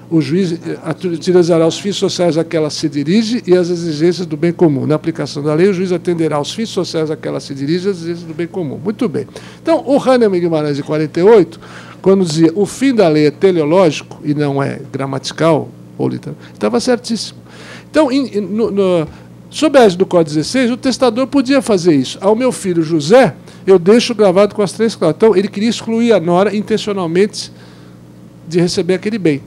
o juiz utilizará os fins sociais a que ela se dirige e as exigências do bem comum. Na aplicação da lei, o juiz atenderá aos fins sociais a que ela se dirige e as exigências do bem comum. Muito bem. Então, o Hahnemann Guimarães, de 48, quando dizia o fim da lei é teleológico e não é gramatical, ou literal, estava certíssimo. Então, sob a égide do Código 16, o testador podia fazer isso. Ao meu filho José, eu deixo gravado com as 3 cláusulas. Então, ele queria excluir a nora intencionalmente de receber aquele bem.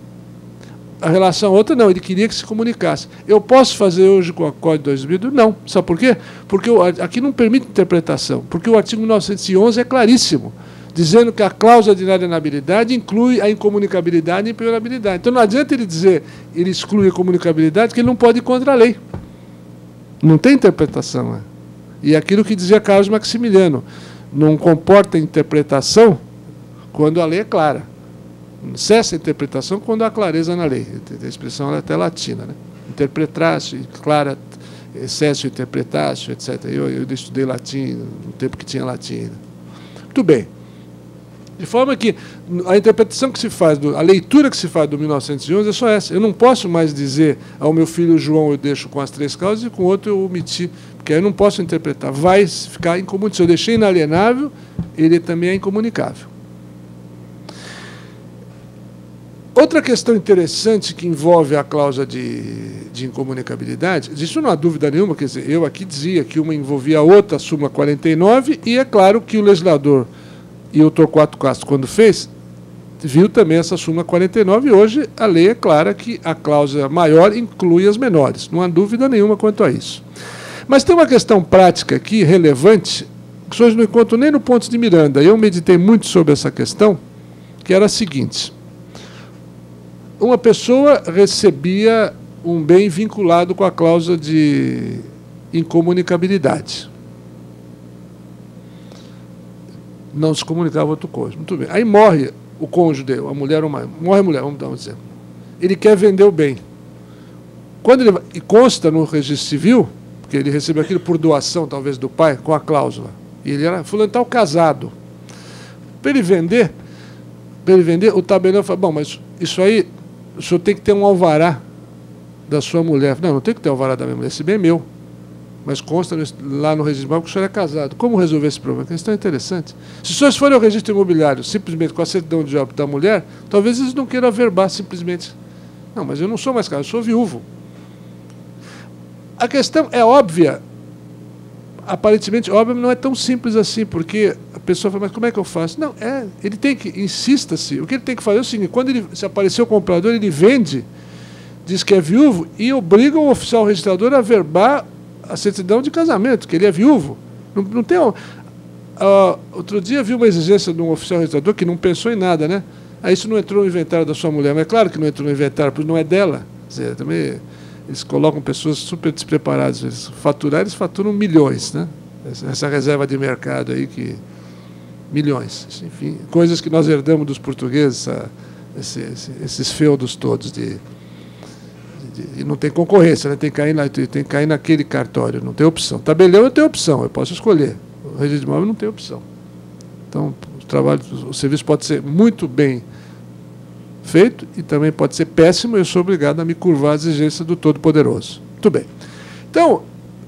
A relação outra, não, ele queria que se comunicasse. Eu posso fazer hoje com o Código 2000? Não. Sabe por quê? Porque aqui não permite interpretação, porque o artigo 911 é claríssimo, dizendo que a cláusula de inalienabilidade inclui a incomunicabilidade e a impenhorabilidade. Então não adianta ele dizer, ele exclui a comunicabilidade, que ele não pode ir contra a lei. Não tem interpretação. Né? E aquilo que dizia Carlos Maximiliano, não comporta interpretação quando a lei é clara. Cessa a interpretação quando há clareza na lei. A expressão é até latina. Né? Interpretatio, clara, excesso interpretatio, etc. Eu estudei latim no tempo que tinha latim. Muito bem. De forma que a interpretação que se faz, a leitura que se faz do 1911 é só essa. Eu não posso mais dizer ao meu filho João eu deixo com as 3 cláusulas e com o outro eu omiti, porque aí eu não posso interpretar. Vai ficar incomunicável. Se eu deixei inalienável, ele também é incomunicável. Outra questão interessante que envolve a cláusula de incomunicabilidade, isso não há dúvida nenhuma, quer dizer, eu aqui dizia que uma envolvia a outra, a súmula 49, e é claro que o legislador e o Torquato Castro, quando fez, viu também essa súmula 49, e hoje a lei é clara que a cláusula maior inclui as menores, não há dúvida nenhuma quanto a isso. Mas tem uma questão prática aqui, relevante, que vocês não encontram nem no Pontes de Miranda, eu meditei muito sobre essa questão, que era a seguinte: uma pessoa recebia um bem vinculado com a cláusula de incomunicabilidade. Não se comunicava outra coisa. Muito bem. Aí morre o cônjuge dele, a mulher ou mais. Morre a mulher, vamos dar um exemplo. Ele quer vender o bem. Quando ele e consta no registro civil, porque ele recebeu aquilo por doação, talvez, do pai, com a cláusula. E ele era fulano tal casado. Para ele vender, o tabelião fala, bom, mas isso aí, o senhor tem que ter um alvará da sua mulher. Não, não tem que ter alvará da minha mulher, esse bem é meu. Mas consta lá no registro que o senhor é casado. Como resolver esse problema? Que questão interessante. Se os senhores forem ao registro imobiliário simplesmente com a certidão de óbito da mulher, talvez eles não queiram averbar simplesmente. Não, mas eu não sou mais casado, eu sou viúvo. A questão é óbvia. Aparentemente óbvia, mas não é tão simples assim, porque a pessoa fala, mas como é que eu faço? Não, ele tem que, insista-se, o que ele tem que fazer é o seguinte, quando se aparecer o comprador, ele vende, diz que é viúvo, e obriga o oficial registrador a averbar a certidão de casamento, que ele é viúvo. Não tem... outro dia vi uma exigência de um oficial registrador que não pensou em nada, né? Aí isso não entrou no inventário da sua mulher, mas é claro que não entrou no inventário, porque não é dela. Quer dizer, também eles colocam pessoas super despreparadas. Eles faturam milhões, né? Essa reserva de mercado aí que... milhões. Enfim, coisas que nós herdamos dos portugueses, esses feudos todos e não tem concorrência, né? Tem que cair naquele cartório, não tem opção. Tabelião eu tenho opção, eu posso escolher. O registro de imóvel não tem opção. Então, o serviço pode ser muito bem feito e também pode ser péssimo, e eu sou obrigado a me curvar às exigências do Todo-Poderoso. Muito bem. Então,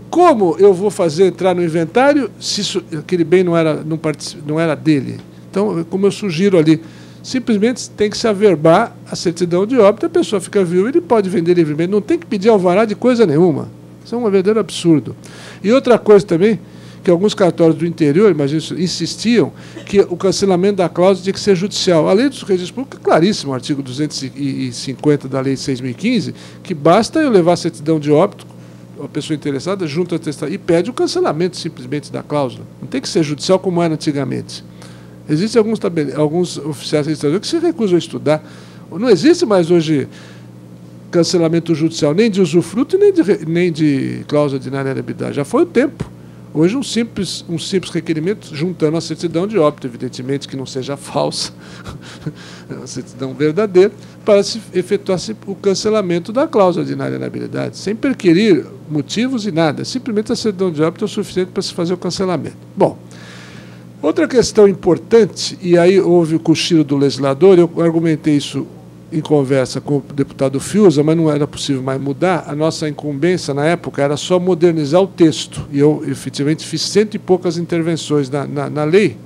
como eu vou fazer entrar no inventário se aquele bem não era dele? Então, como eu sugiro ali, simplesmente tem que se averbar a certidão de óbito, a pessoa fica viúva, ele pode vender livremente, não tem que pedir alvará de coisa nenhuma. Isso é um verdadeiro absurdo. E outra coisa também, que alguns cartórios do interior, imagino, insistiam que o cancelamento da cláusula tinha que ser judicial. A lei dos registros públicos é claríssima, o artigo 250 da lei de 6.015, que basta eu levar a certidão de óbito, a pessoa interessada, junto ao testado, e pede o cancelamento simplesmente da cláusula. Não tem que ser judicial como era antigamente. Existem alguns oficiais registradores que se recusam a estudar. Não existe mais hoje cancelamento judicial, nem de usufruto, nem de cláusula de inalienabilidade. Já foi o tempo. Hoje um simples requerimento, juntando a certidão de óbito, evidentemente que não seja falsa, a certidão verdadeira, para se efetuar o cancelamento da cláusula de inalienabilidade, sem perquirir motivos e nada. Simplesmente a certidão de óbito é o suficiente para se fazer o cancelamento. Bom, outra questão importante, e aí houve o cochilo do legislador, eu argumentei isso em conversa com o deputado Fiuza, mas não era possível mais mudar. A nossa incumbência, na época, era só modernizar o texto. E eu, efetivamente, fiz 100 e poucas intervenções na lei,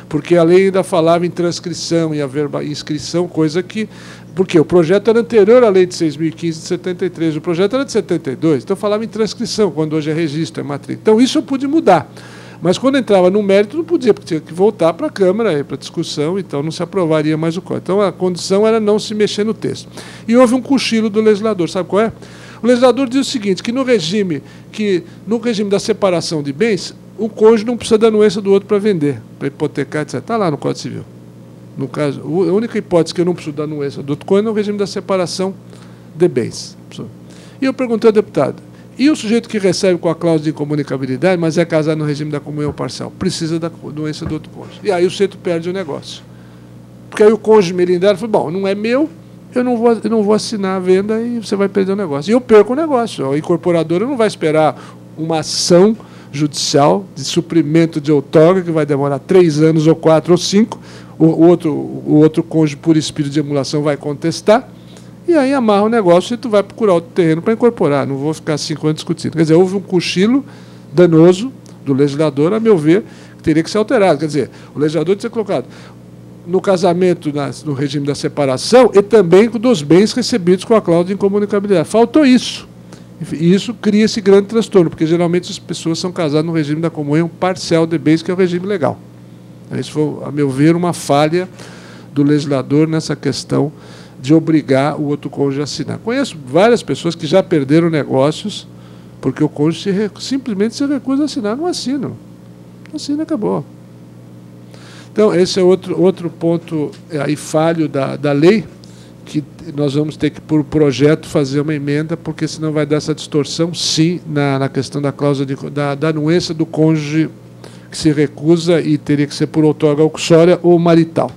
porque a lei ainda falava em transcrição e em inscrição, coisa que... Porque o projeto era anterior à lei de 6.015 de 73, o projeto era de 72, então falava em transcrição, quando hoje é registro, é matrícula. Então, isso eu pude mudar. Mas quando entrava no mérito, não podia, porque tinha que voltar para a Câmara, para discussão, então não se aprovaria mais o código. Então a condição era não se mexer no texto. E houve um cochilo do legislador, sabe qual é? O legislador diz o seguinte, que no regime da separação de bens, o cônjuge não precisa da anuência do outro para vender, para hipotecar, etc. Está lá no Código Civil. No caso, a única hipótese que eu não preciso da anuência do outro cônjuge é no regime da separação de bens. E eu perguntei ao deputado, e o sujeito que recebe com a cláusula de incomunicabilidade, mas é casado no regime da comunhão parcial, precisa da anuência do outro cônjuge. E aí o sujeito perde o negócio. Porque aí o cônjuge merendário falou, bom, não é meu, eu não vou assinar a venda e você vai perder o negócio. E eu perco o negócio. A incorporadora não vai esperar uma ação judicial de suprimento de outorga, que vai demorar 3 anos, ou 4, ou 5. O outro cônjuge, por espírito de emulação, vai contestar. E aí amarra o negócio e tu vai procurar outro terreno para incorporar. Não vou ficar 5 anos discutindo. Quer dizer, houve um cochilo danoso do legislador, a meu ver, que teria que ser alterado. Quer dizer, o legislador tinha colocado no casamento, no regime da separação, e também dos bens recebidos com a cláusula de incomunicabilidade. Faltou isso. E isso cria esse grande transtorno, porque geralmente as pessoas são casadas no regime da comunhão parcial de bens, que é o regime legal. Isso foi, a meu ver, uma falha do legislador nessa questão de obrigar o outro cônjuge a assinar. Conheço várias pessoas que já perderam negócios porque o cônjuge simplesmente se recusa a assinar. Não assinam. Não assina, acabou. Então, esse é outro ponto aí falho da lei, que nós vamos ter que, por projeto, fazer uma emenda, porque senão vai dar essa distorção, sim, na questão da cláusula da anuência do cônjuge que se recusa, e teria que ser por outorga uxória ou marital.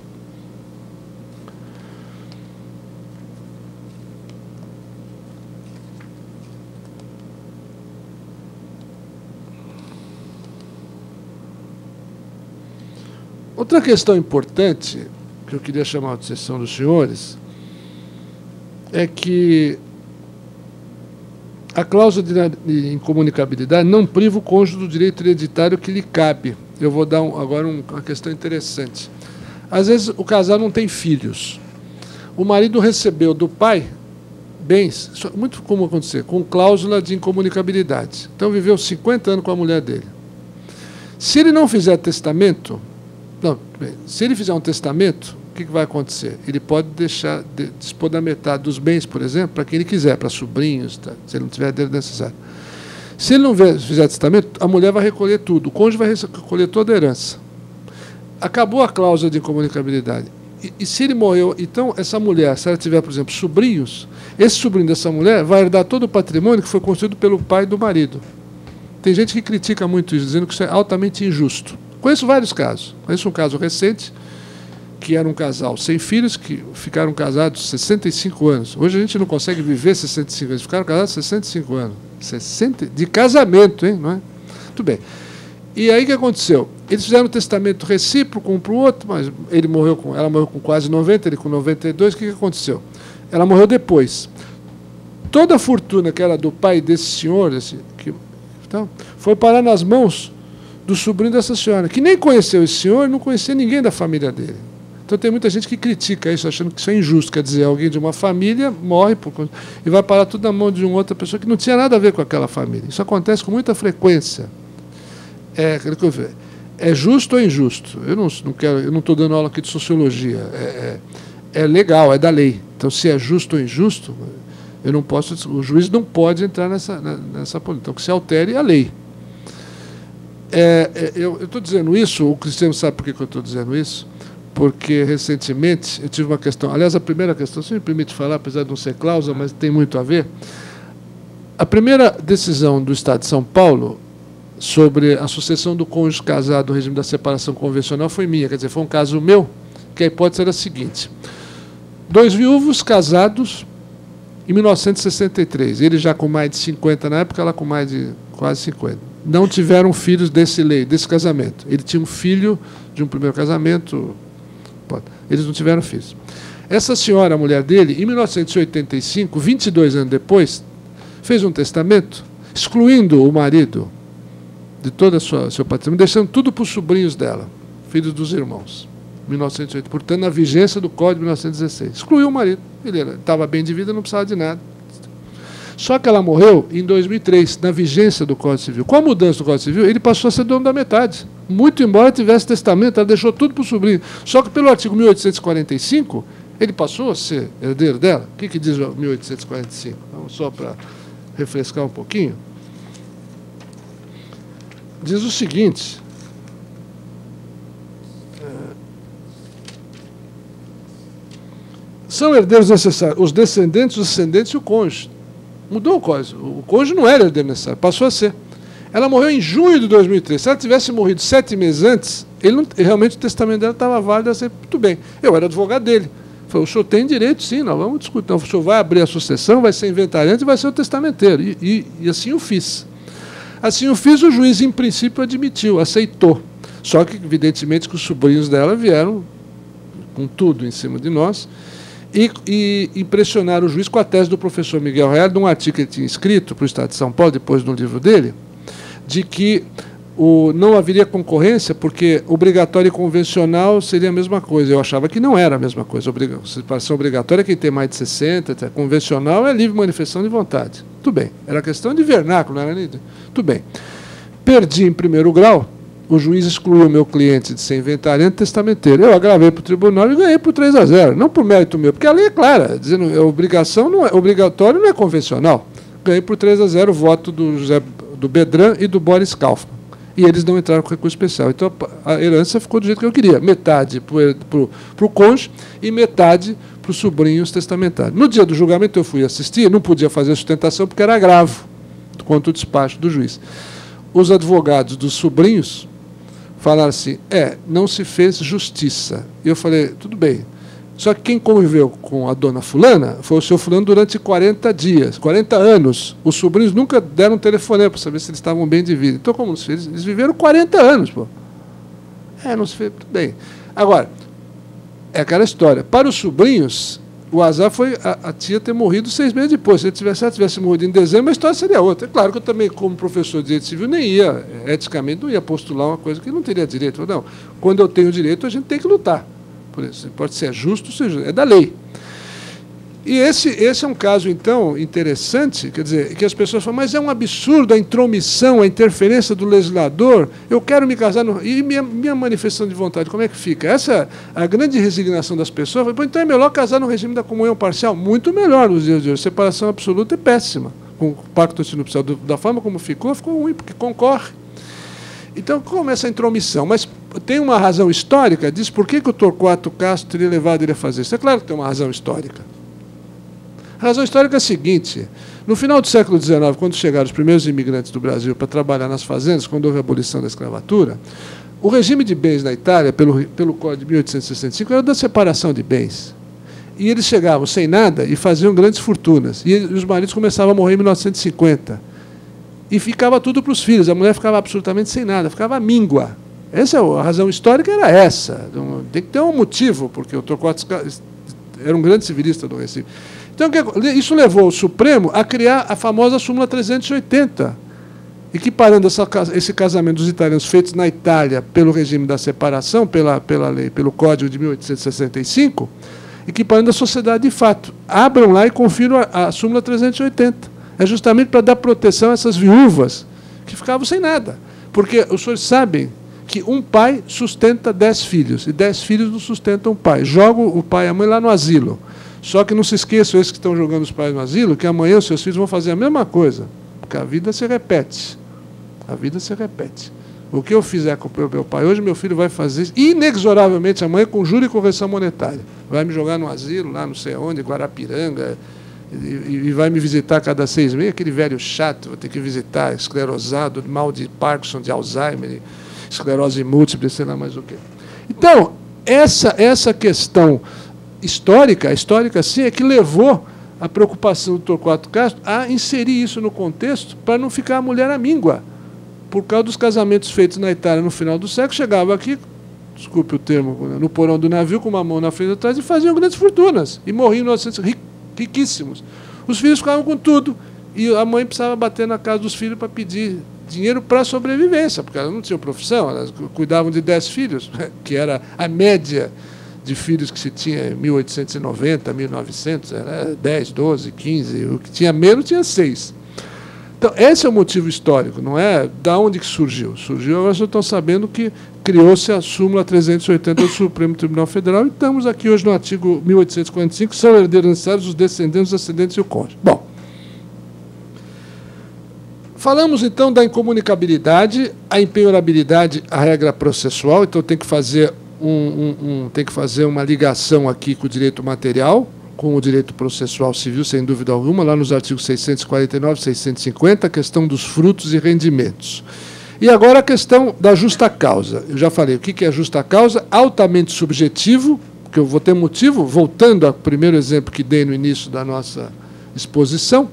Outra questão importante, que eu queria chamar a atenção dos senhores, é que a cláusula de incomunicabilidade não priva o cônjuge do direito hereditário que lhe cabe. Eu vou dar agora uma questão interessante. Às vezes o casal não tem filhos. O marido recebeu do pai bens, isso é muito comum acontecer, com cláusula de incomunicabilidade. Então viveu 50 anos com a mulher dele. Se ele não fizer testamento, se ele fizer um testamento, o que vai acontecer? Ele pode dispor da metade dos bens, por exemplo, para quem ele quiser, para sobrinhos, tá? Se ele não tiver dele necessário. Se ele não fizer testamento, a mulher vai recolher tudo, o cônjuge vai recolher toda a herança. Acabou a cláusula de incomunicabilidade. E se ele morreu, então essa mulher, se ela tiver, por exemplo, sobrinhos, esse sobrinho dessa mulher vai herdar todo o patrimônio que foi construído pelo pai do marido. Tem gente que critica muito isso, dizendo que isso é altamente injusto. Conheço vários casos. Conheço um caso recente, que era um casal sem filhos, que ficaram casados 65 anos. Hoje a gente não consegue viver 65 anos. Ficaram casados 65 anos. 60 de casamento, hein? Não é? Muito bem. E aí o que aconteceu? Eles fizeram um testamento recíproco um para o outro, mas ela morreu com quase 90, ele com 92. O que aconteceu? Ela morreu depois. Toda a fortuna que era do pai desse senhor, então, foi parar nas mãos do sobrinho dessa senhora, que nem conheceu esse senhor, não conhecia ninguém da família dele. Então tem muita gente que critica isso, achando que isso é injusto. Quer dizer, alguém de uma família morre e vai parar tudo na mão de uma outra pessoa que não tinha nada a ver com aquela família. Isso acontece com muita frequência. É justo ou injusto? Eu não estou dando aula aqui de sociologia. É legal, é da lei. Então, se é justo ou injusto, eu não posso. O juiz não pode entrar nessa política. Então, que se altere a lei. Eu estou dizendo isso, o Cristiano sabe por que eu estou dizendo isso? Porque, recentemente, eu tive uma questão. Aliás, a primeira questão, se me permite falar, apesar de não ser cláusula, mas tem muito a ver. A primeira decisão do Estado de São Paulo sobre a sucessão do cônjuge casado no regime da separação convencional foi minha. Quer dizer, foi um caso meu, que a hipótese era a seguinte: 2 viúvos casados em 1963. Ele já com mais de 50 na época, ela com mais de quase 50. Não tiveram filhos desse casamento. Ele tinha um filho de um primeiro casamento. Eles não tiveram filhos. Essa senhora, a mulher dele, em 1985, 22 anos depois, fez um testamento excluindo o marido de todo o seu patrimônio, deixando tudo para os sobrinhos dela, filhos dos irmãos. 1908, portanto, na vigência do Código de 1916. Excluiu o marido. Ele estava bem de vida, não precisava de nada. Só que ela morreu em 2003, na vigência do Código Civil. Com a mudança do Código Civil, ele passou a ser dono da metade. Muito embora tivesse testamento, ela deixou tudo para o sobrinho. Só que pelo artigo 1845, ele passou a ser herdeiro dela. O que diz o 1845? Vamos só para refrescar um pouquinho. Diz o seguinte: são herdeiros necessários os descendentes, os ascendentes e o cônjuge. Mudou o código. O cônjuge não era herdeiro necessário, passou a ser. Ela morreu em junho de 2003. Se ela tivesse morrido 7 meses antes, realmente o testamento dela estava válido. Ela disse, muito bem, eu era advogado dele. Falei, o senhor tem direito, sim, nós vamos discutir. Então, o senhor vai abrir a sucessão, vai ser inventariante e vai ser o testamenteiro. E assim eu fiz. Assim eu fiz, o juiz, em princípio, admitiu, aceitou. Só que, evidentemente, que os sobrinhos dela vieram com tudo em cima de nós e impressionaram o juiz com a tese do professor Miguel Real, de um artigo que ele tinha escrito para o Estado de São Paulo, depois no livro dele, de que não haveria concorrência, porque obrigatório e convencional seria a mesma coisa. Eu achava que não era a mesma coisa. Separação obrigatória é quem tem mais de 60, convencional é livre manifestação de vontade. Tudo bem. Era questão de vernáculo, não era nem... Tudo bem. Perdi em primeiro grau, o juiz excluiu o meu cliente de ser inventariante e testamenteiro. Eu agravei para o tribunal e ganhei por 3-0. Não por mérito meu, porque a lei é clara, dizendo que obrigação não é obrigatório, não é convencional. Ganhei por 3-0 o voto do Bedran e do Boris Kaufmann. E eles não entraram com recurso especial. Então a herança ficou do jeito que eu queria. Metade para o cônjuge e metade para os sobrinhos testamentários. No dia do julgamento eu fui assistir, não podia fazer sustentação porque era agravo quanto o despacho do juiz. Os advogados dos sobrinhos falaram assim, não se fez justiça. E eu falei, tudo bem. Só que quem conviveu com a dona fulana foi o seu fulano durante 40 dias, 40 anos. Os sobrinhos nunca deram um telefonema para saber se eles estavam bem de vida. Então, como não se fez? Eles viveram 40 anos, pô. Não se fez, tudo bem. Agora, é aquela história. Para os sobrinhos, o azar foi a tia ter morrido 6 meses depois. Se ela tivesse morrido em dezembro, a história seria outra. É claro que eu também, como professor de direito civil, nem ia, eticamente, não ia postular uma coisa que não teria direito. Não, quando eu tenho direito, a gente tem que lutar. Por isso, pode ser justo, seja, é da lei. E esse é um caso, então, interessante, quer dizer, que as pessoas falam, mas é um absurdo a intromissão, a interferência do legislador, eu quero me casar, e minha manifestação de vontade, como é que fica? Essa a grande resignação das pessoas, então é melhor casar no regime da comunhão parcial? Muito melhor nos dias de hoje, separação absoluta é péssima. Com o pacto antinupcial da forma como ficou ruim, porque concorre. Então, começa a intromissão. Mas tem uma razão histórica, diz por que o Torquato Castro teria levado ele a fazer isso. É claro que tem uma razão histórica. A razão histórica é a seguinte, no final do século XIX, quando chegaram os primeiros imigrantes do Brasil para trabalhar nas fazendas, quando houve a abolição da escravatura, o regime de bens na Itália, pelo Código de 1865, era da separação de bens. E eles chegavam sem nada e faziam grandes fortunas. E os maridos começavam a morrer em 1950. E ficava tudo para os filhos. A mulher ficava absolutamente sem nada, ficava míngua. A razão histórica era essa. Tem que ter um motivo, porque o Torquato era um grande civilista do Recife. Então, isso levou o Supremo a criar a famosa súmula 380, equiparando esse casamento dos italianos feitos na Itália pelo regime da separação, pela lei, pelo Código de 1865, equiparando a sociedade de fato. Abram lá e confiram a súmula 380. É justamente para dar proteção a essas viúvas que ficavam sem nada. Porque os senhores sabem que um pai sustenta 10 filhos, e 10 filhos não sustentam um pai. Jogam o pai e a mãe lá no asilo. Só que não se esqueçam, esses que estão jogando os pais no asilo, que amanhã os seus filhos vão fazer a mesma coisa. Porque a vida se repete. A vida se repete. O que eu fizer com o meu pai hoje, meu filho vai fazer inexoravelmente amanhã com juro e correção monetária. Vai me jogar no asilo, lá não sei onde, Guarapiranga, e vai me visitar cada 6 meses, aquele velho chato, vou ter que visitar, esclerosado, mal de Parkinson, de Alzheimer, esclerose múltipla, sei lá mais o quê. Então, essa questão histórica sim, é que levou a preocupação do Torquato Castro a inserir isso no contexto para não ficar a mulher amíngua. Por causa dos casamentos feitos na Itália no final do século, chegava aqui, desculpe o termo, no porão do navio, com uma mão na frente e atrás, e faziam grandes fortunas. E morriam inocentes, riquíssimos. Os filhos ficavam com tudo. E a mãe precisava bater na casa dos filhos para pedir dinheiro para a sobrevivência, porque elas não tinham profissão, elas cuidavam de 10 filhos, que era a média de filhos que se tinha em 1890, 1900, era 10, 12, 15, o que tinha menos tinha 6. Então, esse é o motivo histórico, não é da onde que surgiu. Surgiu, agora vocês estão sabendo que criou-se a súmula 380 do Supremo Tribunal Federal, e estamos aqui hoje no artigo 1845, são herdeiros necessários os descendentes, os ascendentes e o cônjuge. Bom, falamos, então, da incomunicabilidade, a impenhorabilidade, a regra processual, então tem que fazer, tem que fazer uma ligação aqui com o direito material, com o direito processual civil, sem dúvida alguma, lá nos artigos 649 e 650, a questão dos frutos e rendimentos. E agora a questão da justa causa. Eu já falei, o que é justa causa? Altamente subjetivo, porque eu vou ter motivo, voltando ao primeiro exemplo que dei no início da nossa exposição,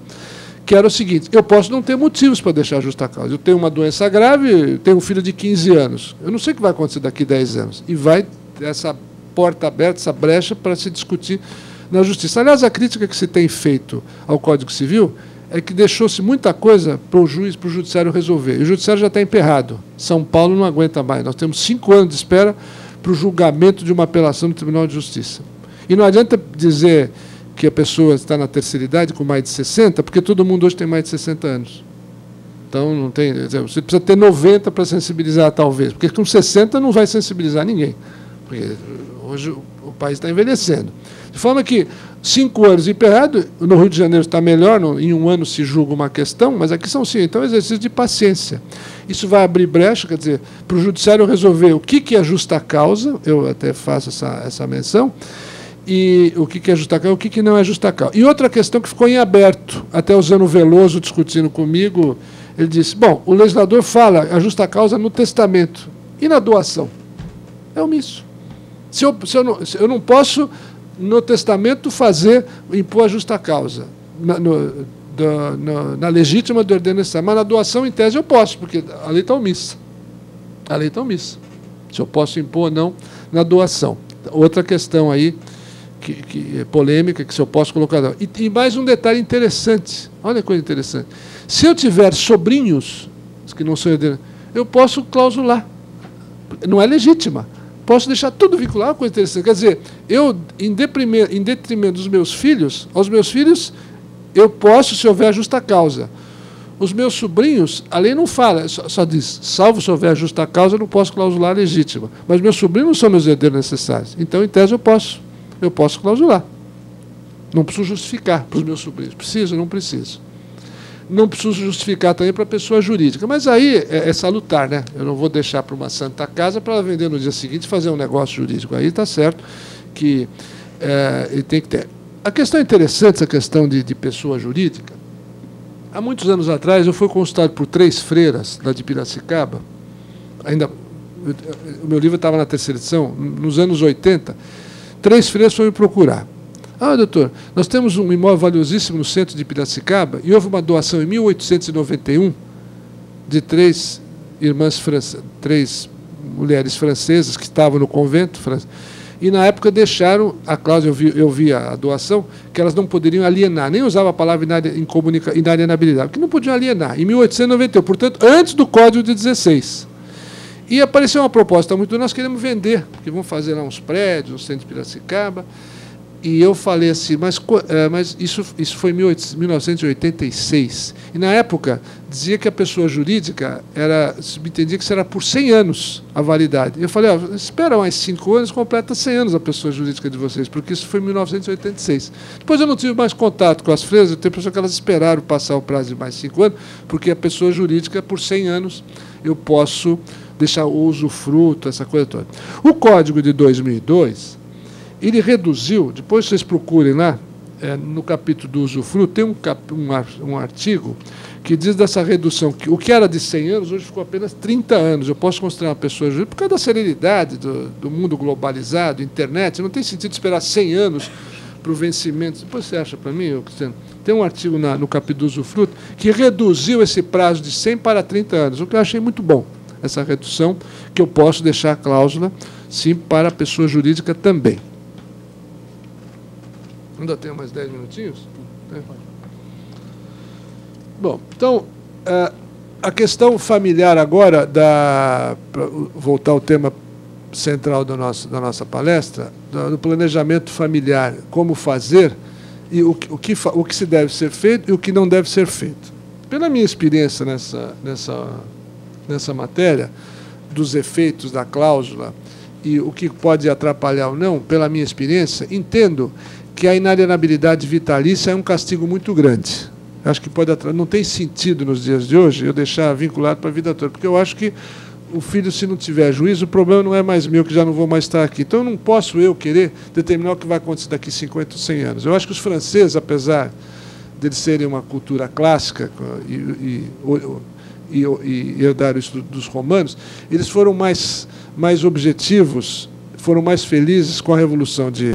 que era o seguinte: eu posso não ter motivos para deixar justa causa. Eu tenho uma doença grave, tenho um filho de 15 anos. Eu não sei o que vai acontecer daqui a 10 anos. E vai ter essa porta aberta, essa brecha para se discutir na justiça. Aliás, a crítica que se tem feito ao Código Civil é que deixou-se muita coisa para o juiz, para o judiciário resolver. E o judiciário já está emperrado. São Paulo não aguenta mais. Nós temos 5 anos de espera para o julgamento de uma apelação no Tribunal de Justiça. E não adianta dizer que a pessoa está na terceira idade, com mais de 60, porque todo mundo hoje tem mais de 60 anos. Então, não tem, você precisa ter 90 para sensibilizar, talvez, porque com 60 não vai sensibilizar ninguém, porque hoje o país está envelhecendo. De forma que 5 anos emperrado, no Rio de Janeiro está melhor, em 1 ano se julga uma questão, mas aqui são 5, então é um exercício de paciência. Isso vai abrir brecha, quer dizer, para o judiciário resolver o que é justa causa, eu até faço essa menção, e o que é justa causa, o que não é justa causa. E outra questão que ficou em aberto, até o Zano Veloso discutindo comigo, ele disse, bom, o legislador fala a justa causa no testamento, e na doação? É omisso. Eu não posso, no testamento, impor a justa causa, na legítima do herdeiro necessário, mas na doação, em tese, eu posso, porque a lei está omissa. A lei está omissa. Se eu posso impor ou não na doação. Outra questão aí, que é polêmica, que se eu posso colocar. E mais um detalhe interessante, olha que coisa interessante. Se eu tiver sobrinhos, que não são herdeiros, eu posso clausular. Não é legítima. Posso deixar tudo vinculado, coisa interessante. Quer dizer, eu, em detrimento dos meus filhos, aos meus filhos, eu posso, se houver justa causa. Os meus sobrinhos, a lei não fala, só diz, salvo se houver justa causa, eu não posso clausular legítima. Mas meus sobrinhos não são meus herdeiros necessários. Então, em tese, eu posso clausular. Não preciso justificar para os meus sobrinhos. Preciso? Não preciso. Não preciso justificar também para a pessoa jurídica. Mas aí é salutar, né? Eu não vou deixar para uma santa casa para ela vender no dia seguinte e fazer um negócio jurídico. Aí está certo que ele tem que ter. A questão interessante, essa questão de pessoa jurídica, há muitos anos atrás eu fui consultado por 3 freiras lá de Piracicaba, o meu livro estava na 3ª edição, nos anos 80, 3 freiras foram me procurar. Ah, doutor, nós temos um imóvel valiosíssimo no centro de Piracicaba e houve uma doação em 1891 de 3 irmãs francesas, 3 mulheres francesas que estavam no convento francês, e na época deixaram a cláusula, eu vi a doação, que elas não poderiam alienar, nem usava a palavra inalienabilidade, porque não podiam alienar, em 1891, portanto, antes do Código de 16. E apareceu uma proposta muito, nós queremos vender, porque vamos fazer lá uns prédios no centro de Piracicaba. E eu falei assim, mas isso foi em 1986. E na época dizia que a pessoa jurídica subentendia que será por 100 anos a validade. Eu falei, espera mais 5 anos, completa 100 anos a pessoa jurídica de vocês, porque isso foi em 1986. Depois eu não tive mais contato com as freiras, eu tenho a impressão que elas esperaram passar o prazo de mais 5 anos, porque a pessoa jurídica, por 100 anos, eu posso deixar o usufruto, essa coisa toda. O Código de 2002... ele reduziu, depois vocês procurem lá, no capítulo do usufruto, tem um artigo que diz dessa redução, que o que era de 100 anos, hoje ficou apenas 30 anos. Eu posso considerar uma pessoa jurídica, por causa da celeridade do mundo globalizado, internet, não tem sentido esperar 100 anos para o vencimento. Depois você acha para mim, Cristiano? Tem um artigo no capítulo do usufruto que reduziu esse prazo de 100 para 30 anos, o que eu achei muito bom, essa redução, que eu posso deixar a cláusula sim para a pessoa jurídica também. Ainda tenho mais 10 minutinhos? É. Bom, então, a questão familiar agora, para voltar ao tema central da nossa palestra, do planejamento familiar, como fazer e o que se deve ser feito e o que não deve ser feito. Pela minha experiência nessa matéria, dos efeitos da cláusula e o que pode atrapalhar ou não, pela minha experiência, entendo que a inalienabilidade vitalícia é um castigo muito grande. Acho que não tem sentido nos dias de hoje eu deixar vinculado para a vida toda, porque eu acho que o filho, se não tiver juízo, o problema não é mais meu, que já não vou mais estar aqui. Então, não posso querer determinar o que vai acontecer daqui 50 ou 100 anos. Eu acho que os franceses, apesar de eles serem uma cultura clássica e herdaram isso dos romanos, eles foram mais objetivos, foram mais felizes com a Revolução de